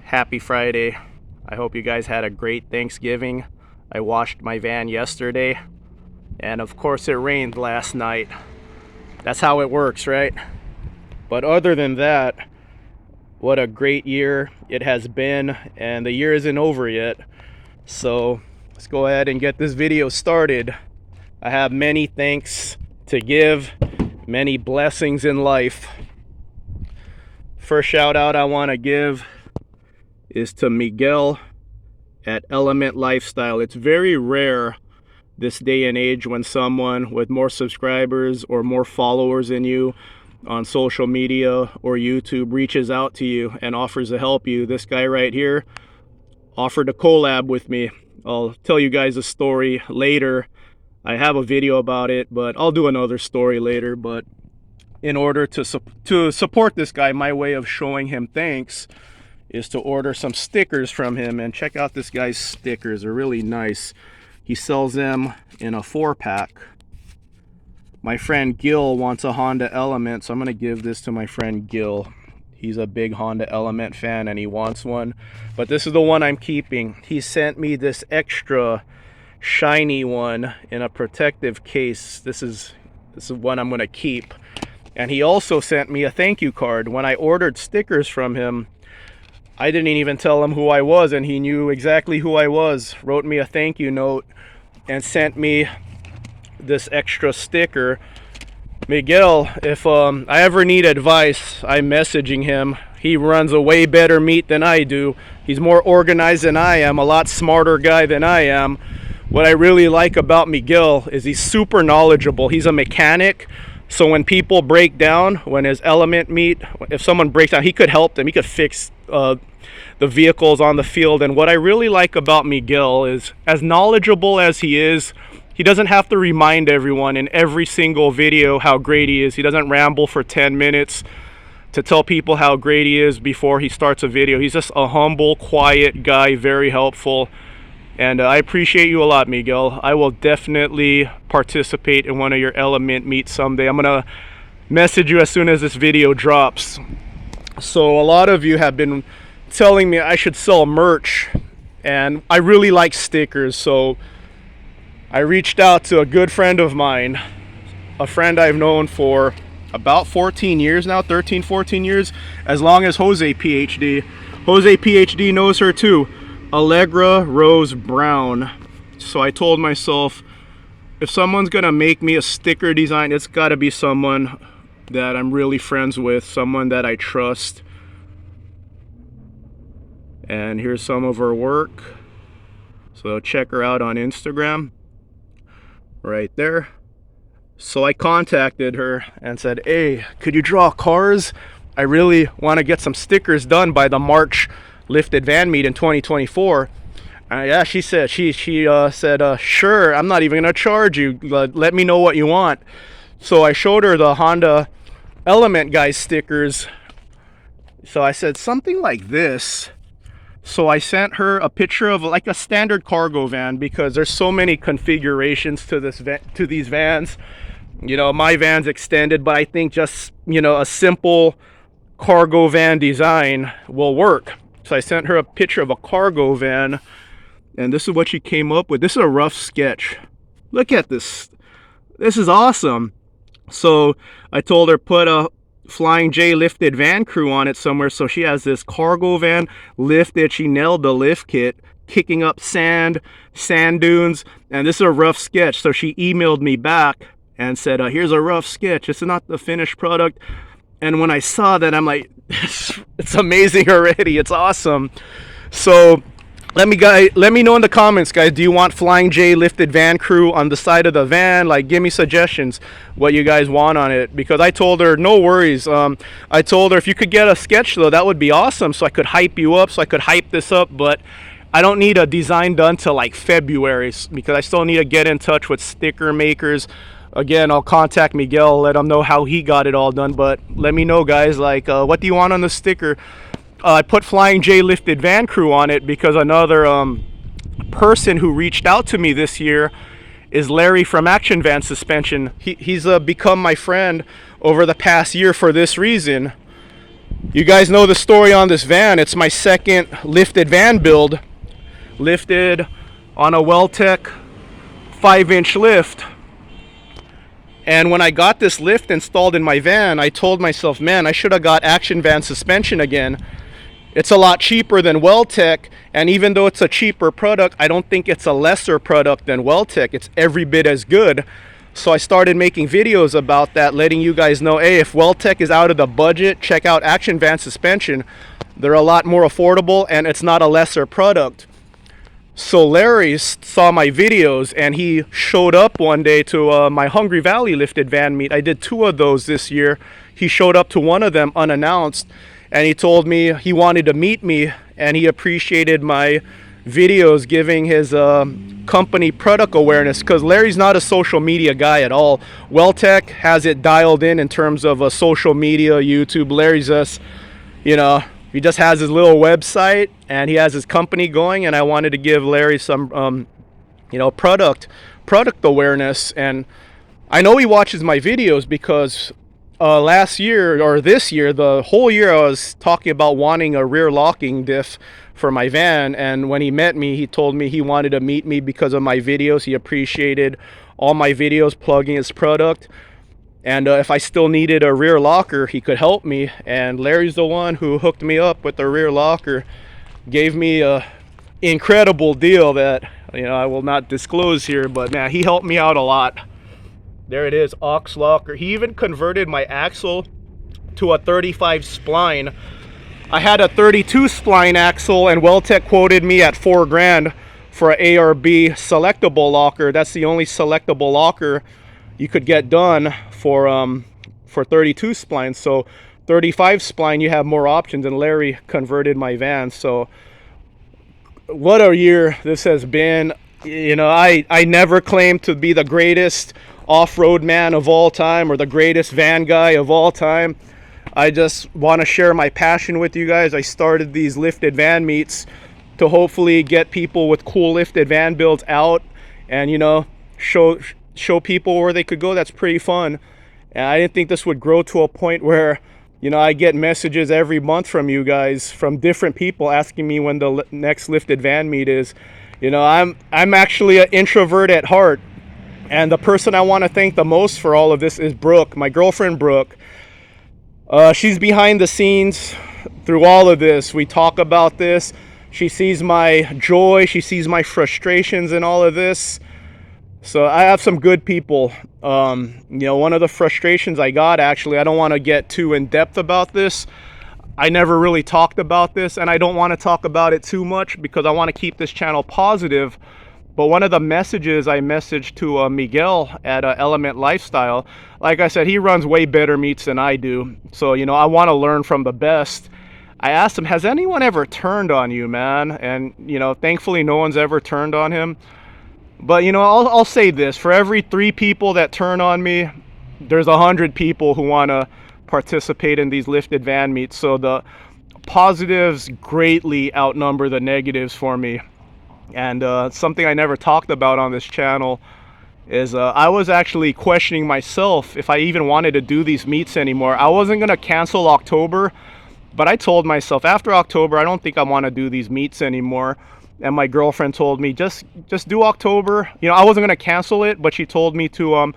Happy Friday. I hope you guys had a great Thanksgiving. I washed my van yesterday, and of course it rained last night. That's how it works, right? But other than that, what a great year it has been, and the year isn't over yet. So let's go ahead and get this video started. I have many thanks to give, many blessings in life. First shout out I want to give is to Miguel at Element Lifestyle. It's very rare this day and age when someone with more subscribers or more followers than you on social media or YouTube reaches out to you and offers to help you. This guy right here offered a collab with me. I'll tell you guys a story later. I have a video about it, but I'll do another story later. But in order to support this guy, my way of showing him thanks is to order some stickers from him. And check out this guy's stickers. They're really nice. He sells them in a 4-pack. My friend Gil wants a Honda Element, so I'm going to give this to my friend Gil. He's a big Honda Element fan and he wants one. But this is the one I'm keeping. He sent me this extra shiny one in a protective case. This is one I'm going to keep. And he also sent me a thank you card. When I ordered stickers from him, I didn't even tell him who I was, and he knew exactly who I was. Wrote me a thank you note and sent me this extra sticker. Miguel, if I ever need advice, I'm messaging him. He runs a way better meet than I do. He's more organized than I am, a lot smarter guy than I am. What I really like about Miguel is he's super knowledgeable. He's a mechanic. So when people break down, when his element meet, if someone breaks down, he could help them. He could fix the vehicles on the field. And what I really like about Miguel is, as knowledgeable as he is, he doesn't have to remind everyone in every single video how great he is. He doesn't ramble for 10 minutes to tell people how great he is before he starts a video. He's just a humble, quiet guy, very helpful. And I appreciate you a lot, Miguel. I will definitely participate in one of your element meets someday. I'm gonna message you as soon as this video drops. So a lot of you have been telling me I should sell merch, and I really like stickers. So I reached out to a good friend of mine, a friend I've known for about 14 years now, 13, 14 years, as long as Jose PhD. Jose PhD knows her too. Allegra Rose Brown. So I told myself, if someone's gonna make me a sticker design, it's gotta be someone that I'm really friends with, someone that I trust. And here's some of her work. So check her out on Instagram right there. So I contacted her and said, hey, could you draw cars? I really want to get some stickers done by the March lifted van meet in 2024. Yeah, she said, sure, I'm not even gonna charge you, let me know what you want. So I showed her the Honda Element guys stickers. So I said something like this. So I sent her a picture of like a standard cargo van, because there's so many configurations to these vans. You know, my van's extended, but I think just, you know, a simple cargo van design will work. So I sent her a picture of a cargo van, and this is what she came up with. This is a rough sketch. Look at this. This is awesome. So I told her put a Flying J lifted van crew on it somewhere. So she has this cargo van lifted. She nailed the lift kit, kicking up sand dunes, and this is a rough sketch. So she emailed me back and said, here's a rough sketch. It's not the finished product. And when I saw that, I'm like, it's amazing already. It's awesome. So let me know in the comments, guys. Do you want Flying J lifted van crew on the side of the van? Like, give me suggestions what you guys want on it, because I told her no worries. I told her if you could get a sketch though, that would be awesome, so I could hype you up, so I could hype this up. But I don't need a design done till like February, because I still need to get in touch with sticker makers. Again, I'll contact Miguel, let him know how he got it all done. But let me know, guys, like, what do you want on the sticker? I put Flying J lifted van crew on it because another person who reached out to me this year is Larry from Action Van Suspension. He's become my friend over the past year for this reason. You guys know the story on this van. It's my second lifted van build. Lifted on a Weltec 5-inch lift. And when I got this lift installed in my van, I told myself, man, I should have got Action Van suspension again. It's a lot cheaper than Weltec, and even though it's a cheaper product, I don't think it's a lesser product than Weltec. It's every bit as good. So I started making videos about that, letting you guys know, hey, if Weltec is out of the budget, check out Action Van suspension. They're a lot more affordable, and it's not a lesser product. So Larry saw my videos, and he showed up one day to my Hungry Valley lifted van meet. I did 2 of those this year. He showed up to one of them unannounced, and he told me he wanted to meet me, and he appreciated my videos giving his company product awareness, because Larry's not a social media guy at all. Weltec has it dialed in terms of social media, YouTube. Larry's just, you know, he just has his little website and he has his company going, and I wanted to give Larry some you know, product awareness. And I know he watches my videos because last year, or this year, the whole year I was talking about wanting a rear locking diff for my van, and when he met me, he told me he wanted to meet me because of my videos. He appreciated all my videos plugging his product, and if I still needed a rear locker, he could help me. And Larry's the one who hooked me up with the rear locker, gave me a incredible deal that, you know, I will not disclose here, but man, he helped me out a lot. There it is, aux locker. He even converted my axle to a 35 spline. I had a 32 spline axle, and Weltec quoted me at $4 grand for an ARB selectable locker. That's the only selectable locker you could get done for 32 splines. So 35 spline, you have more options, and Larry converted my van. So what a year this has been. You know, I never claimed to be the greatest off-road man of all time or the greatest van guy of all time. I just want to share my passion with you guys. I started these lifted van meets to hopefully get people with cool lifted van builds out and, you know, show people where they could go. That's pretty fun. And I didn't think this would grow to a point where, you know, I get messages every month from you guys, from different people asking me when the next lifted van meet is. You know, I'm actually an introvert at heart, and the person I want to thank the most for all of this is Brooke, my girlfriend Brooke. She's behind the scenes through all of this. We talk about this. She sees my joy. She sees my frustrations in all of this. So I have some good people. You know, one of the frustrations I got, actually, I don't want to get too in depth about this. I never really talked about this, and I don't want to talk about it too much because I want to keep this channel positive. But one of the messages I messaged to Miguel at Element Lifestyle, like I said, he runs way better meets than I do. So, you know, I want to learn from the best. I asked him, has anyone ever turned on you, man? And, you know, thankfully no one's ever turned on him. But, you know, I'll say this. For every 3 people that turn on me, there's 100 people who want to participate in these lifted van meets. So the positives greatly outnumber the negatives for me. And something I never talked about on this channel is I was actually questioning myself if I even wanted to do these meets anymore. I wasn't going to cancel October, but I told myself after October, I don't think I want to do these meets anymore. And my girlfriend told me, just do October. You know, I wasn't going to cancel it, but she told me to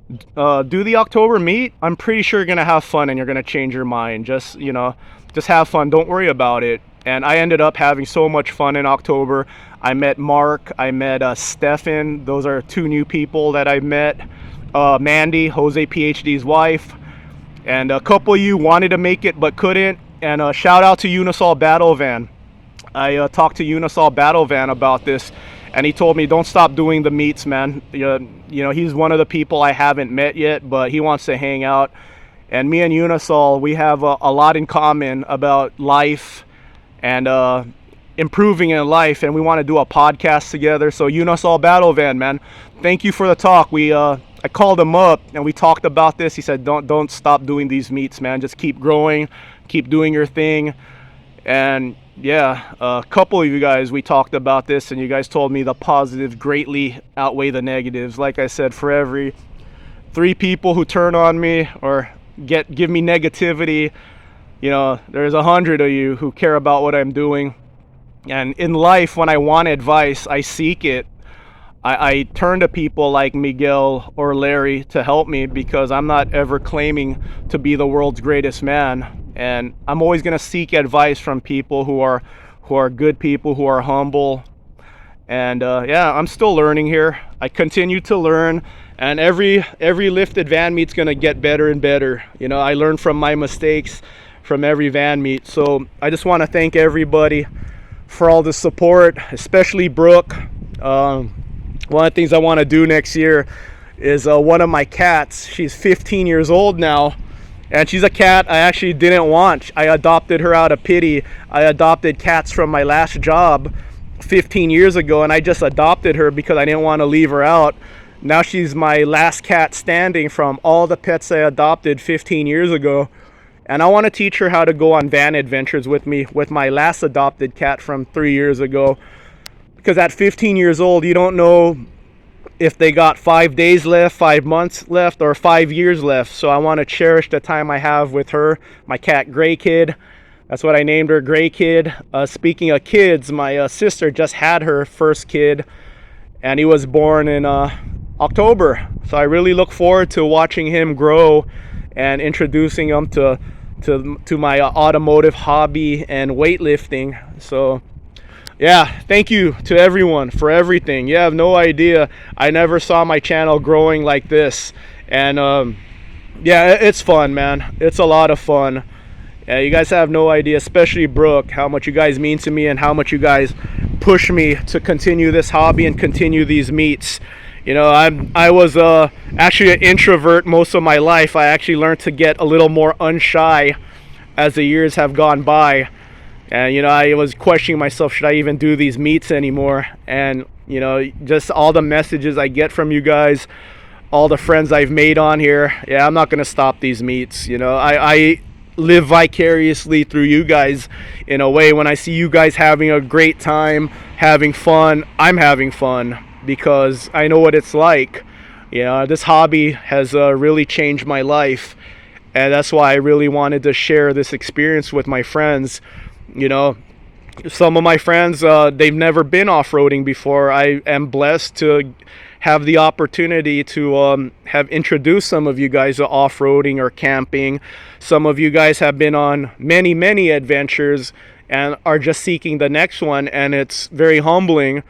do the October meet. I'm pretty sure you're going to have fun and you're going to change your mind. Just, you know, just have fun. Don't worry about it. And I ended up having so much fun in October. I met Mark, I met Stefan. Those are 2 new people that I met. Mandy, Jose PhD's wife. And a couple of you wanted to make it but couldn't. And shout out to Unisol Battle Van. I talked to Unisol Battle Van about this, and he told me, don't stop doing the meets, man. You know, he's one of the people I haven't met yet, but he wants to hang out. And me and Unisol, we have a lot in common about life and improving in life, and we want to do a podcast together. So Unisol Battle Van, man, thank you for the talk. I called him up and we talked about this. He said, don't stop doing these meets, man. Just keep growing, keep doing your thing. And yeah, a couple of you guys, we talked about this, and you guys told me the positives greatly outweigh the negatives. Like I said, for every 3 people who turn on me or give me negativity, you know, there's 100 of you who care about what I'm doing. And in life, when I want advice, I seek it. I turn to people like Miguel or Larry to help me, because I'm not ever claiming to be the world's greatest man. And I'm always going to seek advice from people who are good people, who are humble. And yeah, I'm still learning here. I continue to learn, and every lifted van meet's going to get better and better. You know, I learn from my mistakes from every van meet. So I just want to thank everybody for all the support, especially Brooke. One of the things I want to do next year is one of my cats. She's 15 years old now, and she's a cat I actually didn't want. I adopted her out of pity. I adopted cats from my last job 15 years ago, and I just adopted her because I didn't want to leave her out. Now she's my last cat standing from all the pets I adopted 15 years ago. And I want to teach her how to go on van adventures with me, with my last adopted cat from 3 years ago. Because at 15 years old, you don't know if they got 5 days left, 5 months left, or 5 years left. So I want to cherish the time I have with her, my cat Gray Kid. That's what I named her, Gray Kid. Speaking of kids, my sister just had her first kid, and he was born in October. So I really look forward to watching him grow and introducing him to my automotive hobby and weightlifting. So yeah, thank you to everyone for everything. You have no idea. I never saw my channel growing like this. And yeah, it's fun, man. It's a lot of fun. Yeah, you guys have no idea, especially Brooke, how much you guys mean to me and how much you guys push me to continue this hobby and continue these meets. You know, I was actually an introvert most of my life. I actually learned to get a little more unshy as the years have gone by. And, you know, I was questioning myself, should I even do these meets anymore? And, you know, just all the messages I get from you guys, all the friends I've made on here. Yeah, I'm not going to stop these meets. You know, I live vicariously through you guys in a way. When I see you guys having a great time, having fun, I'm having fun because I know what it's like. You know, this hobby has really changed my life. And that's why I really wanted to share this experience with my friends. You know, some of my friends, they've never been off-roading before. I am blessed to have the opportunity to have introduced some of you guys to off-roading or camping. Some of you guys have been on many adventures and are just seeking the next one, and it's very humbling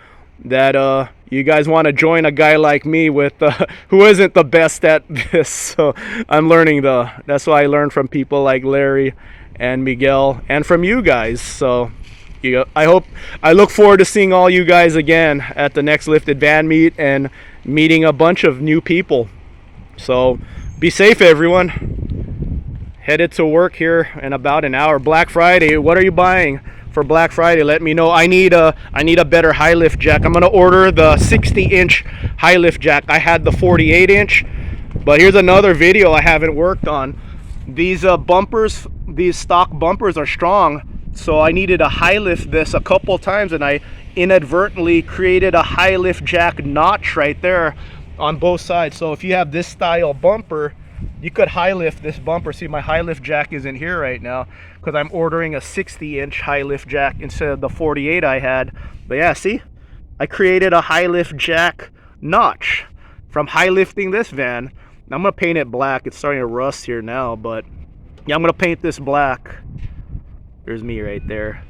that you guys want to join a guy like me with who isn't the best at this. So I'm learning that's why I learned from people like Larry and Miguel, and from you guys. So I look forward to seeing all you guys again at the next Lifted Van meet and meeting a bunch of new people. So be safe, everyone. Headed to work here in about an hour. Black Friday, what are you buying for Black Friday? Let me know. I need a better high lift jack. I'm gonna order the 60-inch high lift jack. I had the 48-inch, but here's another video I haven't worked on. These bumpers, these stock bumpers are strong, so I needed to high lift this a couple times, and I inadvertently created a high lift jack notch right there on both sides. So if you have this style bumper, you could high lift this bumper. See, my high lift jack isn't here right now because I'm ordering a 60-inch high lift jack instead of the 48 I had. But yeah, see, I created a high lift jack notch from high lifting this van. I'm gonna paint it black. It's starting to rust here now, but yeah, I'm gonna paint this black. There's me right there.